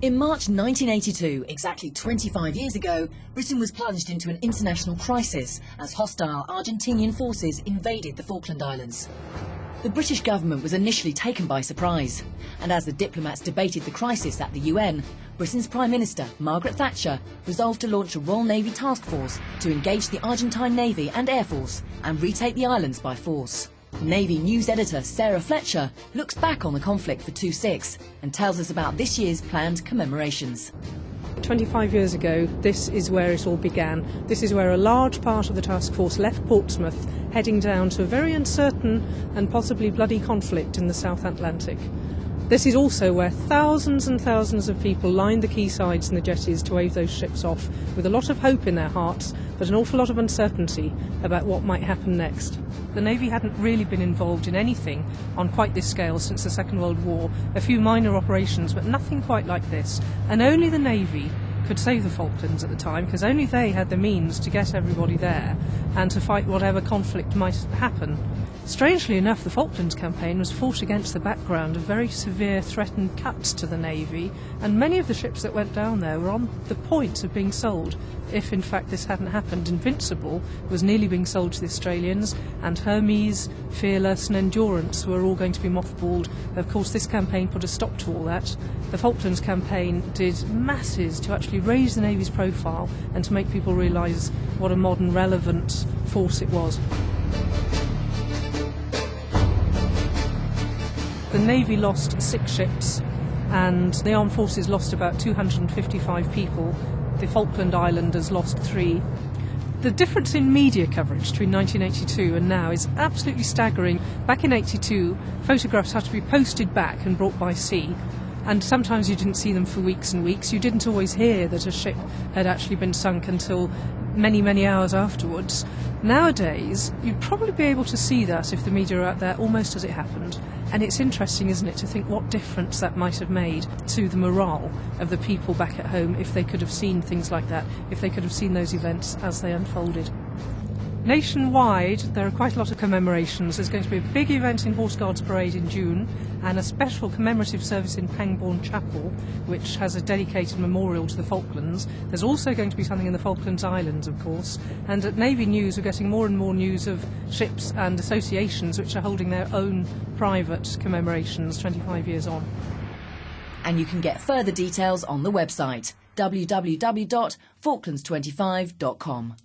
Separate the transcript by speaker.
Speaker 1: In March 1982, exactly 25 years ago, Britain was plunged into an international crisis as hostile Argentinian forces invaded the Falkland Islands. The British government was initially taken by surprise, and as the diplomats debated the crisis at the UN, Britain's Prime Minister, Margaret Thatcher, resolved to launch a Royal Navy task force to engage the Argentine Navy and Air Force and retake the islands by force. Navy news editor Sarah Fletcher looks back on the conflict for 2/6 and tells us about this year's planned commemorations.
Speaker 2: 25 years ago, this is where it all began. This is where a large part of the task force left Portsmouth, heading down to a very uncertain and possibly bloody conflict in the South Atlantic. This is also where thousands and thousands of people lined the quaysides and the jetties to wave those ships off, with a lot of hope in their hearts, but an awful lot of uncertainty about what might happen next. The Navy hadn't really been involved in anything on quite this scale since the Second World War, a few minor operations, but nothing quite like this. And only the Navy could save the Falklands at the time, because only they had the means to get everybody there and to fight whatever conflict might happen. Strangely enough, the Falklands campaign was fought against the background of very severe threatened cuts to the Navy, and many of the ships that went down there were on the point of being sold. If in fact this hadn't happened, Invincible was nearly being sold to the Australians, and Hermes, Fearless and Endurance were all going to be mothballed. Of course, this campaign put a stop to all that. The Falklands campaign did masses to actually raise the Navy's profile and to make people realise what a modern, relevant force it was. The Navy lost 6 ships and the armed forces lost about 255 people. The Falkland Islanders lost 3. The difference in media coverage between 1982 and now is absolutely staggering. Back in 82, photographs had to be posted back and brought by sea, and sometimes you didn't see them for weeks and weeks. You didn't always hear that a ship had actually been sunk until many, many hours afterwards. Nowadays, you'd probably be able to see that if the media are out there almost as it happened. And it's interesting, isn't it, to think what difference that might have made to the morale of the people back at home if they could have seen things like that, if they could have seen those events as they unfolded. Nationwide, there are quite a lot of commemorations. There's going to be a big event in Horse Guards Parade in June, and a special commemorative service in Pangbourne Chapel, which has a dedicated memorial to the Falklands. There's also going to be something in the Falklands Islands, of course. And at Navy News, we're getting more and more news of ships and associations which are holding their own private commemorations 25 years on.
Speaker 1: And you can get further details on the website www.faulklands25.com.